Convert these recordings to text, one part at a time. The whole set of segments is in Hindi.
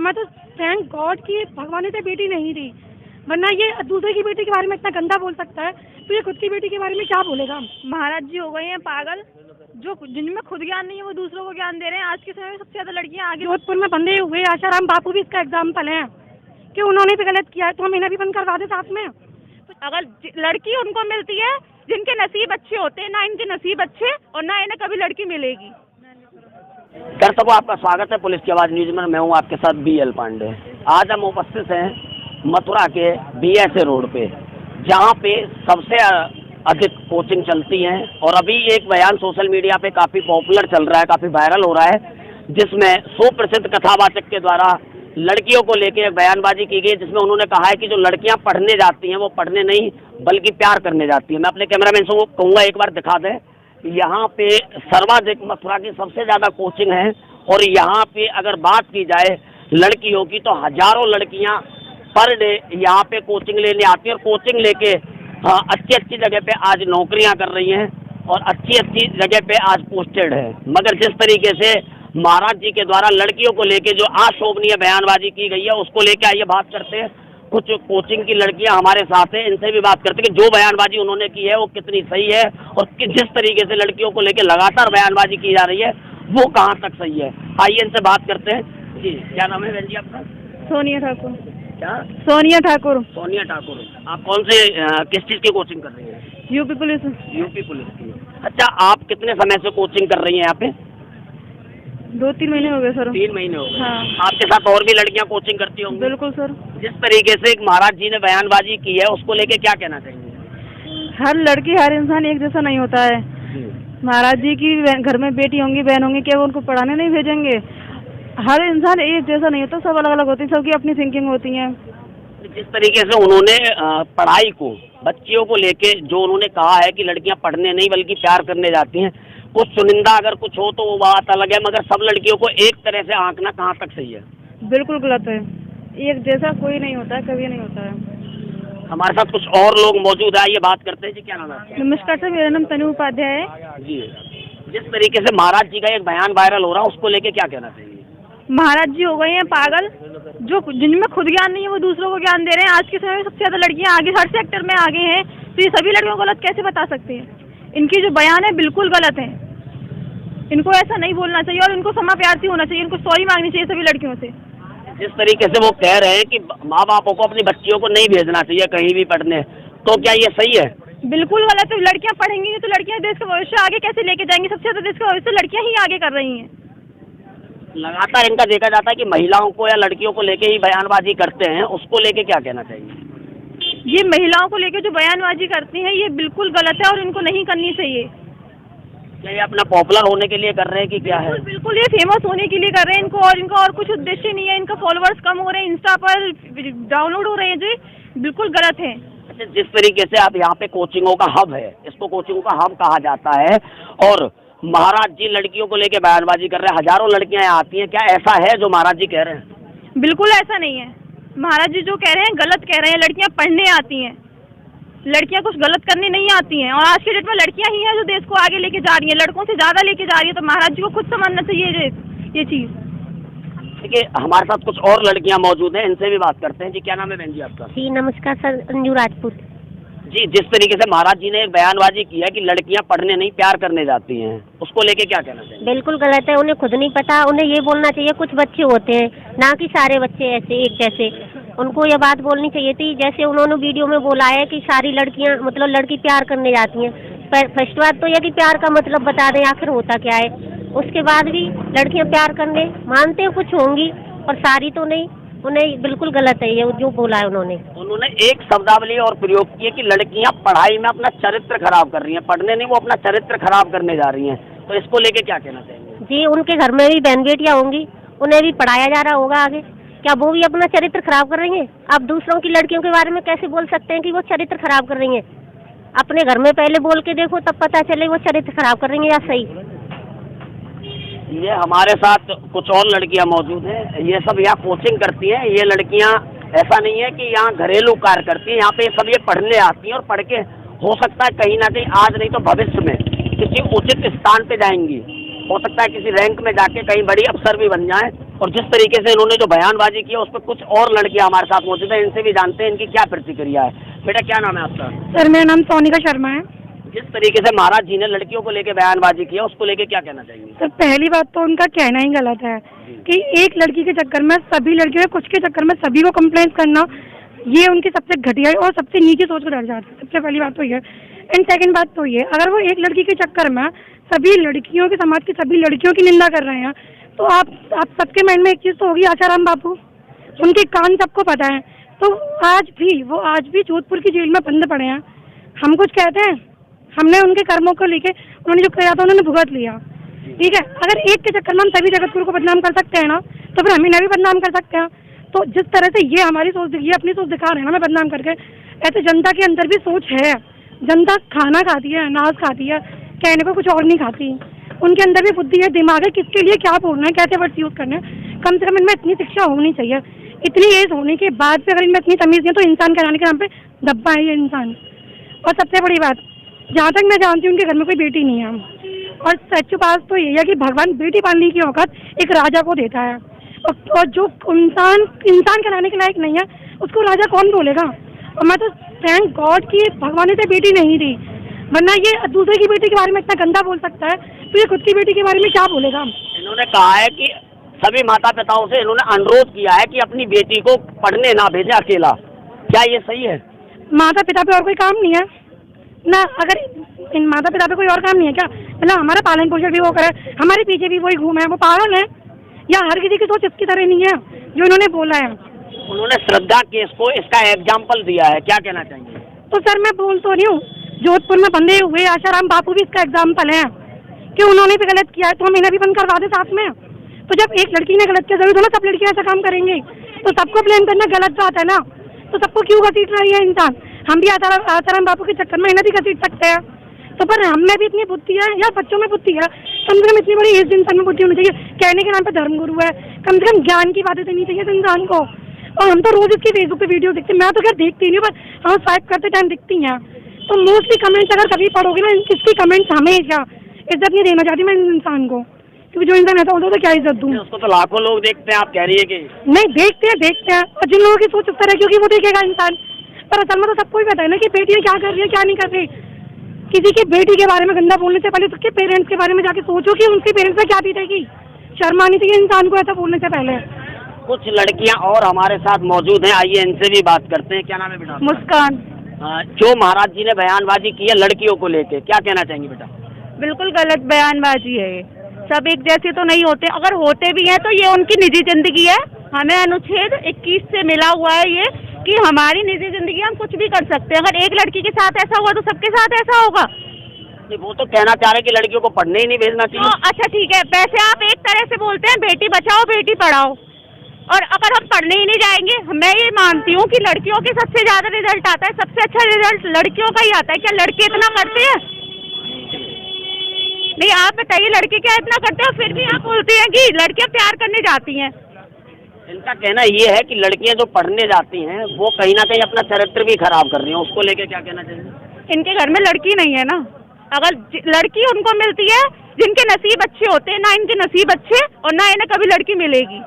मैं तो थैंक गॉड की भगवान से बेटी नहीं थी, वरना ये दूसरे की बेटी के बारे में इतना गंदा बोल सकता है तो ये खुद की बेटी के बारे में क्या बोलेगा। महाराज जी हो गए हैं पागल, जो जिनमें खुद ज्ञान नहीं है वो दूसरों को ज्ञान दे रहे हैं। आज के समय में सबसे ज्यादा लड़कियां आगे। जोधपुर में बंधे हुए आशाराम बापू भी इसका एग्जाम्पल है कि उन्होंने भी गलत किया है, तो हम इन्हें भी बंद करवा दे साथ में। अगर लड़की उनको मिलती है जिनके नसीब अच्छे होते हैं, ना इनके नसीब अच्छे और ना इन्हें कभी लड़की मिलेगी। दर्शकों, आपका स्वागत है पुलिस की आवाज न्यूज में। मैं हूं आपके साथ BL पांडे। आज हम उपस्थित हैं मथुरा के BSA रोड पे, जहां पे सबसे अधिक कोचिंग चलती है। और अभी एक बयान सोशल मीडिया पे काफी पॉपुलर चल रहा है, काफी वायरल हो रहा है, जिसमें सुप्रसिद्ध कथावाचक के द्वारा लड़कियों को लेकर एक बयानबाजी की गई, जिसमें उन्होंने कहा है कि जो लड़कियां पढ़ने जाती हैं वो पढ़ने नहीं बल्कि प्यार करने जाती हैं। मैं अपने कैमरामैन से कहूँगा एक बार दिखा दें। यहाँ पे सर्वाधिक मथुरा की सबसे ज़्यादा कोचिंग है और यहाँ पे अगर बात की जाए लड़कियों की तो हजारों लड़कियाँ पर डे यहाँ पे कोचिंग लेने आती हैं और कोचिंग लेके अच्छी अच्छी जगह पे आज नौकरियाँ कर रही हैं और अच्छी अच्छी जगह पे आज पोस्टेड है। मगर जिस तरीके से महाराज जी के द्वारा लड़कियों को लेके जो अशोभनीय बयानबाजी की गई है उसको लेके आइए बात करते हैं। कुछ कोचिंग की लड़कियां हमारे साथ हैं, इनसे भी बात करते हैं कि जो बयानबाजी उन्होंने की है वो कितनी सही है और जिस तरीके से लड़कियों को लेके लगातार बयानबाजी की जा रही है वो कहाँ तक सही है। आइए इनसे बात करते हैं। जी, क्या नाम है बहन जी आपका? सोनिया ठाकुर। क्या? सोनिया ठाकुर। सोनिया ठाकुर। आप कौन से किस चीज़ की कोचिंग कर रही हैं? UP police. यूपी पुलिस की। अच्छा, आप कितने समय से कोचिंग कर रही हैं यहाँ पे? 2-3 महीने हो गए सर। 3 महीने हो गए। हाँ। आपके साथ और भी लड़कियां कोचिंग करती होंगी? बिल्कुल सर। जिस तरीके से एक महाराज जी ने बयानबाजी की है उसको लेके क्या कहना चाहिए? हर लड़की हर इंसान एक जैसा नहीं होता है। महाराज जी की घर में बेटी होंगी, बहन होंगी, क्या वो उनको पढ़ाने नहीं भेजेंगे? हर इंसान एक जैसा नहीं होता, सब अलग अलग होते हैं, सबकी अपनी थिंकिंग होती है। जिस तरीके से उन्होंने पढ़ाई को, बच्चियों को लेके जो उन्होंने कहा है कि लड़कियां पढ़ने नहीं बल्कि प्यार करने जाती हैं, कुछ चुनिंदा अगर कुछ हो तो वो बात अलग है, मगर सब लड़कियों को एक तरह से आंकना कहाँ तक सही है? बिल्कुल गलत है। एक जैसा कोई नहीं होता है, कभी नहीं होता है। हमारे साथ कुछ और लोग मौजूद है, ये बात करते हैं। जी, क्या नाम है? नमस्कार सर, मेरा नाम तनु उपाध्याय है। जी, जिस तरीके से महाराज जी का एक बयान वायरल हो रहा है उसको लेके क्या कहना चाहिए? महाराज जी हो गए हैं पागल, जो जिनमें खुद ज्ञान नहीं है वो दूसरों को ज्ञान दे रहे हैं। आज के समय में सबसे ज्यादा लड़कियां आगे, हर सेक्टर में आगे हैं, तो ये सभी लड़कियों को गलत कैसे बता सकते हैं? इनकी जो बयान है बिल्कुल गलत है। इनको ऐसा नहीं बोलना चाहिए और इनको क्षमा प्यार से होना चाहिए, इनको सॉरी मांगनी चाहिए सभी लड़कियों से। जिस तरीके से वो कह रहे हैं कि माँ बापों को अपनी बच्चियों को नहीं भेजना चाहिए कहीं भी पढ़ने, तो क्या ये सही है? बिल्कुल गलत है। लड़कियां पढ़ेंगी नहीं तो लड़कियां देश का भविष्य आगे कैसे लेके जाएंगी? सबसे ज्यादा देश का भविष्य लड़कियां ही आगे कर रही हैं। लगातार इनका देखा जाता है कि महिलाओं को या लड़कियों को लेके ही बयानबाजी करते हैं, उसको लेके क्या कहना चाहिए? ये महिलाओं को लेके जो बयानबाजी करती हैं ये बिल्कुल गलत है और इनको नहीं करनी चाहिए। क्या ये अपना पॉपुलर होने के लिए कर रहे हैं कि क्या है? बिल्कुल ये फेमस होने के लिए कर रहे हैं। इनका और कुछ उद्देश्य नहीं है। इनका फॉलोअर्स कम हो रहे हैं, इंस्टा पर डाउनलोड हो रहे हैं, जी बिल्कुल गलत है। अच्छा, जिस तरीके से आप यहाँ पे कोचिंगों का हब है, इसको कोचिंगों का हब कहा जाता है और महाराज जी लड़कियों को लेके बयानबाजी कर रहे हैं, हजारों लड़कियां यहाँ आती हैं, क्या ऐसा है जो महाराज जी कह रहे हैं? बिल्कुल ऐसा नहीं है। महाराज जी जो कह रहे हैं गलत कह रहे हैं। लड़कियां पढ़ने आती हैं, लड़कियां कुछ गलत करने नहीं आती हैं और आज के डेट में लड़कियां ही हैं जो देश को आगे लेके जा रही हैं, लड़कों से ज्यादा लेके जा रही है। तो महाराज जी को खुद समझना चाहिए ये चीज। देखिए, हमारे साथ कुछ और लड़कियां मौजूद हैं, इनसे भी बात करते हैं। जी, क्या नाम है बहन जी आपका? जी नमस्कार सर, अंजू राजपूत। जी, जिस तरीके से महाराज जी ने एक बयानबाजी की है कि लड़कियां पढ़ने नहीं प्यार करने जाती हैं, उसको लेके क्या कहना चाहिए? बिल्कुल गलत है। उन्हें खुद नहीं पता, उन्हें ये बोलना चाहिए कुछ बच्चे होते हैं, ना कि सारे बच्चे ऐसे एक जैसे। उनको ये बात बोलनी चाहिए थी, जैसे उन्होंने वीडियो में बोला है कि सारी लड़कियां मतलब लड़की प्यार करने जाती हैं। फर्स्ट बात तो यह कि प्यार का मतलब बता दें आखिर होता क्या है। उसके बाद भी लड़कियां प्यार करने मानते हैं, कुछ होंगी और सारी तो नहीं। उन्हें बिल्कुल गलत है ये जो बोला है उन्होंने एक शब्दावली और प्रयोग की है कि लड़कियां पढ़ाई में अपना चरित्र खराब कर रही हैं, पढ़ने नहीं वो अपना चरित्र खराब करने जा रही हैं, तो इसको लेके क्या कहना चाहिए? जी, उनके घर में भी बहन बेटियां होंगी, उन्हें भी पढ़ाया जा रहा होगा आगे, क्या वो भी अपना चरित्र खराब कर रही हैं? आप दूसरों की लड़कियों के बारे में कैसे बोल सकते हैं कि वो चरित्र खराब कर रही हैं? अपने घर में पहले बोल के देखो, तब पता चले वो चरित्र खराब कर रही हैं या सही। ये हमारे साथ कुछ और लड़कियां मौजूद हैं, ये सब यहाँ कोचिंग करती हैं। ये लड़कियां ऐसा नहीं है कि यहाँ घरेलू कार्य करती हैं, यहाँ पे सब ये पढ़ने आती हैं और पढ़ के हो सकता है कहीं ना कहीं आज नहीं तो भविष्य में किसी उचित स्थान पे जाएंगी। हो सकता है किसी रैंक में जाके कहीं बड़ी अफसर भी बन जाएं और जिस तरीके से इन्होंने जो बयानबाजी की है उस पर कुछ और लड़कियां हमारे साथ मौजूद है, इनसे भी जानते हैं इनकी क्या प्रतिक्रिया है। बेटा क्या नाम है आपका? सर मेरा नाम सोनिका शर्मा है। जिस तरीके से महाराज जी ने लड़कियों को लेकर बयानबाजी की है उसको लेकर क्या कहना चाहिए? सर पहली बात तो उनका कहना ही गलत है कि एक लड़की के चक्कर में सभी लड़कियों, कुछ के चक्कर में सभी को कंप्लेंट करना, ये उनकी सबसे घटिया और सबसे नीची सोच को दर्शाता है। सबसे पहली बात तो ये। एंड सेकंड बात तो ये, अगर वो एक लड़की के चक्कर में सभी लड़कियों की, समाज की सभी लड़कियों की निंदा कर रहे हैं तो आप सबके माइंड में एक चीज़ तो होगी, आशाराम बापू, उनके कान सबको पता है। तो वो आज भी जोधपुर की जेल में बंद पड़े हैं। हम कुछ कहते हैं? हमने उनके कर्मों को लेके, उन्होंने जो किया था उन्होंने भुगत लिया, ठीक है। अगर एक के चक्कर में हम सभी जगतपुर को बदनाम कर सकते हैं ना, तो फिर हम इन्हें भी बदनाम कर सकते हैं। तो जिस तरह से ये हमारी सोच, ये अपनी सोच दिखा रहे हैं ना, मैं बदनाम करके, ऐसे जनता के अंदर भी सोच है। जनता खाना खाती है, अनाज खाती है, कहने को कुछ और नहीं खाती। उनके अंदर भी बुद्धि है, दिमाग है, किसके लिए क्या बोलना है, कैसे वर्ड्स यूज़ करना है। कम से कम इनमें इतनी शिक्षा होनी चाहिए। इतनी एज होने के बाद भी अगर इनमें इतनी तमीज़ नहीं है तो इंसान कहलाने के नाम पे दब्बा है ये इंसान। और सबसे बड़ी बात, जहाँ तक मैं जानती हूँ उनके घर में कोई बेटी नहीं है। और सच्ची बात तो ये है कि भगवान बेटी पालने की औकात एक राजा को देता है, और जो इंसान कहलाने के लायक नहीं है उसको राजा कौन बोलेगा। और मैं तो थैंक गॉड कि भगवान ने बेटी नहीं दी, वरना ये दूसरे की बेटी के बारे में इतना गंदा बोल सकता है तो ये खुद की बेटी के बारे में क्या बोलेगा। इन्होंने कहा है कि सभी माता पिताओं से इन्होंने अनुरोध किया है कि अपनी बेटी को पढ़ने ना भेजें अकेला। क्या ये सही है? माता पिता पे और कोई काम नहीं है ना? अगर इन माता पिता पे कोई और काम नहीं है क्या? मतलब हमारा पालन पोषण भी वो करे, हमारे पीछे भी वही घूमे, वो पागल है या हर किसी की सोच इसकी तरह नहीं है जो इन्होंने बोला है। उन्होंने श्रद्धा केस को इसका एग्जाम्पल दिया है, क्या कहना चाहेंगे? तो सर मैं बोल तो रही हूँ, जोधपुर में बंधे हुए आशाराम बापू भी इसका एग्जाम्पल है कि उन्होंने भी गलत किया है तो हम इन्हें भी बंद करवा दे साथ में। तो जब एक लड़की ने गलत किया, जरूर थोड़ा सब लड़कियां ऐसा काम करेंगी, तो सबको ब्लेम करना गलत बात है ना। तो सबको क्यों घसीट रही है इंसान? हम भी आशाराम बापू के चक्कर में इन्हें भी घसीट सकते हैं। तो पर हमें भी इतनी बुद्धि है या बच्चों में बुद्धि है, कम से कम इतनी बड़ी एज इंसान में बुद्धि होनी चाहिए। कहने के नाम पे धर्मगुरु है, कम से कम ज्ञान की बातें देनी चाहिए इंसान को। और हम तो रोज इसकी फेसबुक पे वीडियो देखते हैं, मैं तो खैर देखती नहीं हूँ, पर हम स्वाइप करते टाइम दिखती हैं। तो मोस्टली कमेंट्स अगर कभी पढ़ोगे ना, इसकी कमेंट्स हमेशा इज्जत नहीं देना चाहती मैं इंसान को, क्योंकि जो इंसान ऐसा होता है तो क्या इज्जत दूँ उसको? तो लाखों लोग देखते हैं, आप कह रही है कि नहीं देखते हैं। और जिन लोगों की सोच उस तरह क्योंकि वो देखेगा इंसान, पर असल में तो सबको ही पता है ना कि बेटियाँ क्या कर रही है क्या नहीं कर रही। किसी की बेटी के बारे में गंदा बोलने से पहले उसके पेरेंट्स के बारे में जाके सोचो कि उनके पेरेंट्स में क्या बीतेगी। शर्म आनी चाहिए इंसान को ऐसा बोलने से पहले। कुछ लड़कियां और हमारे साथ मौजूद हैं, आइए इनसे भी बात करते हैं। क्या नाम है बेटा? मुस्कान। जो महाराज जी ने बयानबाजी की है लड़कियों को लेके, क्या कहना चाहेंगे बेटा? बिल्कुल गलत बयानबाजी है ये। सब एक जैसे तो नहीं होते, अगर होते भी हैं तो ये उनकी निजी जिंदगी है। हमें अनुच्छेद 21 से मिला हुआ है ये कि हमारी निजी जिंदगी हम कुछ भी कर सकते हैं। अगर एक लड़की के साथ ऐसा हुआ तो सबके साथ ऐसा होगा। वो तो कहना चाह रहे हैं कि लड़कियों को पढ़ने ही नहीं भेजना चाहिए। अच्छा ठीक है, वैसे आप एक तरह से बोलते हैं बेटी बचाओ बेटी पढ़ाओ, और अगर हम पढ़ने ही नहीं जाएंगे, मैं ये मानती हूँ कि लड़कियों के सबसे ज्यादा रिजल्ट आता है, सबसे अच्छा रिजल्ट लड़कियों का ही आता है। क्या लड़के इतना करते हैं? नहीं, आप बताइए लड़के क्या इतना करते हैं? फिर भी आप बोलते हैं कि लड़कियां प्यार करने जाती हैं। इनका कहना ये है कि लड़कियां जो पढ़ने जाती हैं वो कहीं ना कहीं अपना चरित्र भी खराब कर रही हैं, उसको लेके क्या कहना चाहिए? इनके घर में लड़की नहीं है ना। अगर लड़की उनको मिलती है जिनके नसीब अच्छे होते हैं, ना इनके नसीब अच्छे और ना इन्हें कभी लड़की मिलेगी।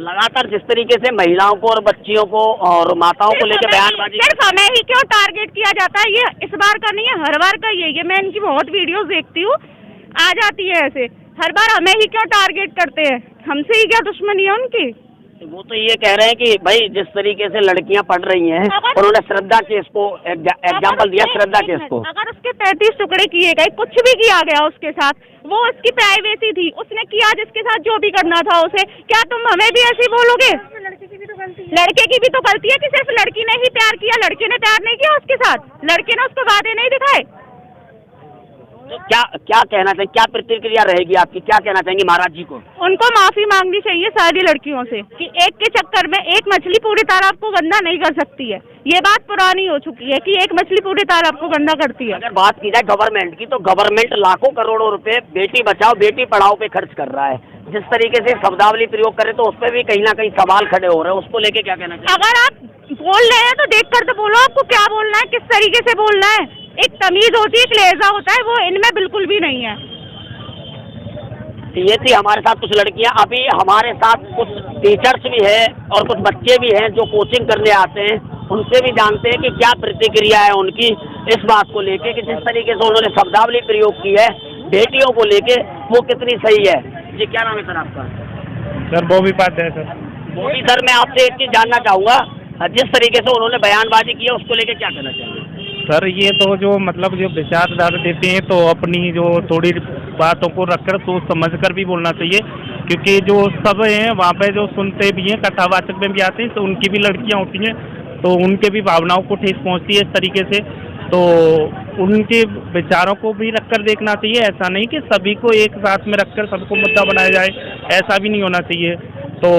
लगातार जिस तरीके से महिलाओं को और बच्चियों को और माताओं को लेकर बयानबाजी, सिर्फ हमें ही क्यों टारगेट किया जाता है? ये इस बार का नहीं है, हर बार का ये मैं इनकी बहुत वीडियोस देखती हूँ, आ जाती है ऐसे। हर बार हमें ही क्यों टारगेट करते हैं? हमसे ही क्या दुश्मनी है उनकी? वो तो ये कह रहे हैं कि भाई जिस तरीके से लड़कियां पढ़ रही हैं, उन्होंने श्रद्धा केस को एग्जाम्पल दिया, श्रद्धा केस को। अगर उसके 33 टुकड़े किए गए, कुछ भी किया गया उसके साथ, वो उसकी प्राइवेसी थी, उसने किया जिसके साथ जो भी करना था उसे, क्या तुम हमें भी ऐसे बोलोगे? लड़के की भी तो गलती है कि सिर्फ लड़की ने ही प्यार किया, लड़के ने प्यार नहीं किया उसके साथ, लड़के ने उसको वादे नहीं दिखाए। तो क्या कहना चाहिए, क्या प्रतिक्रिया रहेगी आपकी, क्या कहना चाहेंगे महाराज जी को? उनको माफी मांगनी चाहिए सारी लड़कियों से कि एक के चक्कर में एक मछली पूरे तालाब को गंदा नहीं कर सकती है। ये बात पुरानी हो चुकी है कि एक मछली पूरे तालाब को गंदा करती है। अगर बात की जाए गवर्नमेंट की, तो गवर्नमेंट लाखों करोड़ों रुपए बेटी बचाओ बेटी पढ़ाओ पे खर्च कर रहा है। जिस तरीके से शब्दावली प्रयोग करे तो उस पर भी कहीं ना कहीं सवाल खड़े हो रहे हैं, उसको लेके क्या कहना चाहिए? अगर आप बोल रहे हैं तो देख कर तो बोलो, आपको क्या बोलना है, किस तरीके से बोलना है। एक तमीज होती है, एक लहजा होता है, वो इनमें बिल्कुल भी नहीं है। ये थी हमारे साथ कुछ लड़कियां। अभी हमारे साथ कुछ टीचर्स भी हैं और कुछ बच्चे भी हैं जो कोचिंग करने आते हैं, उनसे भी जानते हैं कि क्या प्रतिक्रिया है उनकी इस बात को लेके कि जिस तरीके से उन्होंने शब्दावली प्रयोग की है बेटियों को लेके वो कितनी सही है। जी क्या नाम है सर आपका? Sir Bobby Upadhyay sir. Bobby sir, मैं आपसे एक चीज़ जानना चाहूँगा, जिस तरीके से उन्होंने बयानबाजी की है उसको लेके क्या कहना चाहिए? सर ये तो जो मतलब जो विचारधारा देते हैं तो अपनी जो थोड़ी बातों को रखकर सोच समझ कर भी बोलना चाहिए, क्योंकि जो सब हैं वहाँ पे जो सुनते भी हैं कथावाचक में भी आते हैं तो उनकी भी लड़कियाँ होती हैं तो उनके भी भावनाओं को ठेस पहुँचती है इस तरीके से, तो उनके विचारों को भी रखकर देखना चाहिए। ऐसा नहीं कि सभी को एक साथ में रखकर सबको मुद्दा बनाया जाए, ऐसा भी नहीं होना चाहिए। तो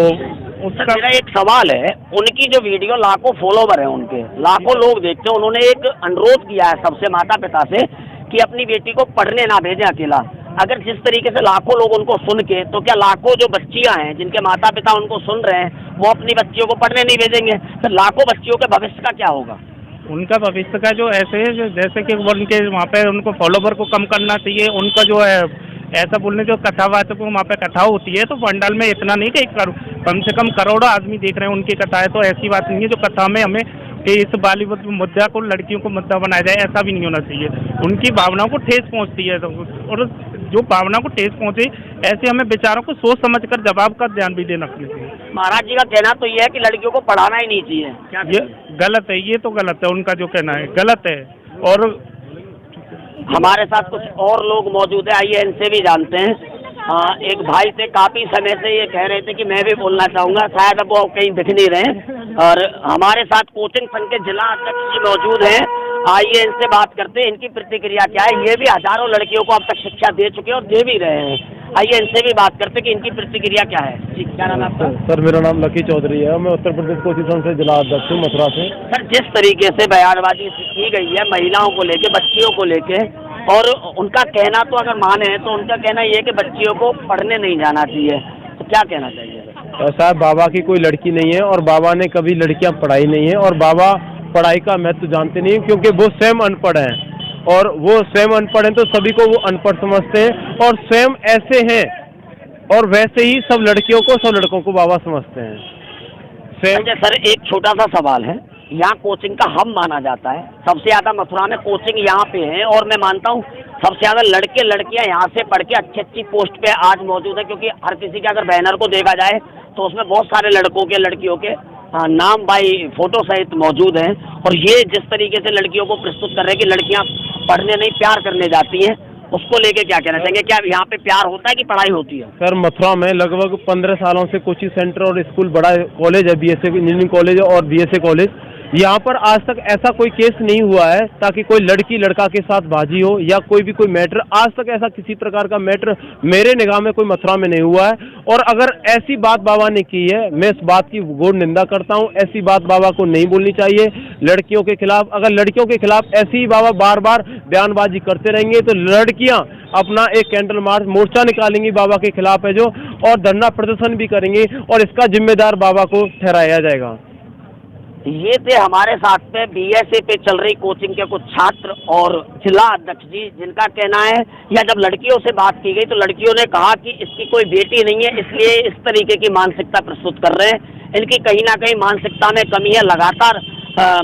उसका मेरा एक सवाल है, उनकी जो वीडियो लाखों फॉलोवर हैं, उनके लाखों लोग देखते हैं, उन्होंने एक अनुरोध किया है सबसे माता पिता से कि अपनी बेटी को पढ़ने ना भेजें अकेला। अगर जिस तरीके से लाखों लोग उनको सुन के, तो क्या लाखों जो बच्चियां हैं जिनके माता पिता उनको सुन रहे हैं वो अपनी बच्चियों को पढ़ने नहीं भेजेंगे? तो लाखों बच्चियों के भविष्य का क्या होगा? उनका भविष्य का जो ऐसे है जैसे कि उनके वहाँ पे उनको फॉलोवर को कम करना चाहिए। उनका जो है ऐसा बोलने जो कथावाचक वहाँ पे कथा होती है तो पंडाल में इतना नहीं कि कम से कम करोड़ों आदमी देख रहे हैं उनकी कथाएं, तो ऐसी बात नहीं है जो कथा में हमें कि इस बॉलीवुड मुद्दा को लड़कियों को मुद्दा बनाया जाए, ऐसा भी नहीं होना चाहिए। उनकी भावनाओं को ठेस पहुँचती है और जो भावना को ठेस पहुँचे ऐसे हमें विचारों को सोच समझ कर जवाब का ध्यान भी देना चाहिए। महाराज जी का कहना तो ये है कि लड़कियों को पढ़ाना ही नहीं चाहिए, क्या ये गलत है, ये तो गलत है, उनका जो कहना है गलत है। और हमारे साथ कुछ और लोग मौजूद है, आइए इनसे भी जानते हैं। एक भाई थे, काफी समय से ये कह रहे थे कि मैं भी बोलना चाहूँगा, शायद अब वो कहीं दिख नहीं रहे। और हमारे साथ कोचिंग संघ के जिला अध्यक्ष जी मौजूद हैं, आइए इनसे बात करते हैं इनकी प्रतिक्रिया क्या है। ये भी हजारों लड़कियों को अब तक शिक्षा दे चुके हैं और दे भी रहे हैं, आइए इनसे भी बात करते हैं कि इनकी प्रतिक्रिया क्या है। जी क्या नाम है आपका? सर मेरा नाम लकी चौधरी है, मैं उत्तर प्रदेश कोचिंग संघ से जिला अध्यक्ष हूँ मथुरा से। सर जिस तरीके से बयानबाजी की गई है महिलाओं को लेके, बच्चियों को लेके, और उनका कहना तो अगर माने तो उनका कहना ये है कि बच्चियों को पढ़ने नहीं जाना चाहिए, तो क्या कहना चाहिए? ऐसा बाबा की कोई लड़की नहीं है और बाबा ने कभी लड़कियां पढ़ाई नहीं है और बाबा पढ़ाई का महत्व जानते नहीं, क्योंकि वो स्वयं अनपढ़ हैं और वो स्वयं अनपढ़ हैं तो सभी को वो अनपढ़ समझते हैं और स्वयं ऐसे हैं और वैसे ही सब लड़कियों को सब लड़कों को बाबा समझते हैं स्वयं। सर एक छोटा सा सवाल है, यहाँ कोचिंग का हब माना जाता है, सबसे ज़्यादा मथुरा में कोचिंग यहाँ पे है और मैं मानता हूँ सबसे ज़्यादा लड़के लड़कियाँ यहाँ से पढ़ के अच्छी अच्छी पोस्ट पे आज मौजूद है, क्योंकि हर किसी के अगर बैनर को देखा जाए तो उसमें बहुत सारे लड़कों के लड़कियों के नाम बाई फोटो सहित मौजूद हैं। और ये जिस तरीके से लड़कियों को प्रस्तुत कर रहे हैं कि लड़कियाँ पढ़ने नहीं प्यार करने जाती हैं, उसको लेके क्या कहना चाहेंगे? क्या यहाँ पे प्यार होता है कि पढ़ाई होती है? सर मथुरा में लगभग 15 सालों से कोचिंग सेंटर और स्कूल बड़ा कॉलेज है, बीएसए इंजीनियरिंग कॉलेज और बीएसए कॉलेज। यहाँ पर आज तक ऐसा कोई केस नहीं हुआ है ताकि कोई लड़की लड़का के साथ बाजी हो या कोई भी कोई मैटर, आज तक ऐसा किसी प्रकार का मैटर मेरे निगाह में कोई मथुरा में नहीं हुआ है। और अगर ऐसी बात बाबा ने की है, मैं इस बात की घोर निंदा करता हूँ। ऐसी बात बाबा को नहीं बोलनी चाहिए लड़कियों के खिलाफ। अगर लड़कियों के खिलाफ ऐसी ही बाबा बार बार बयानबाजी करते रहेंगे तो लड़कियाँ अपना एक कैंडल मार्च मोर्चा निकालेंगी बाबा के खिलाफ है जो, और धरना प्रदर्शन भी करेंगे और इसका जिम्मेदार बाबा को ठहराया जाएगा। ये थे हमारे साथ में बीएसए पे चल रही कोचिंग के कुछ छात्र और जिला अध्यक्ष जी, जिनका कहना है या जब लड़कियों से बात की गई तो लड़कियों ने कहा कि इसकी कोई बेटी नहीं है, इसलिए इस तरीके की मानसिकता प्रस्तुत कर रहे हैं। इनकी कहीं ना कहीं मानसिकता में कमी है, लगातार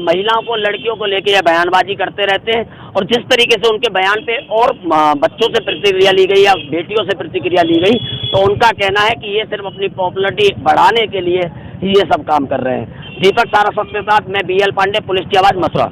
महिलाओं को लड़कियों को लेके यह बयानबाजी करते रहते हैं। और जिस तरीके से उनके बयान पे और बच्चों से प्रतिक्रिया ली गई या बेटियों से प्रतिक्रिया ली गई, तो उनका कहना है कि ये सिर्फ अपनी पॉपुलरिटी बढ़ाने के लिए ये सब काम कर रहे हैं। दीपक सारस्वत के साथ मैं BL पांडे, पुलिस की आवाज़, मथुरा।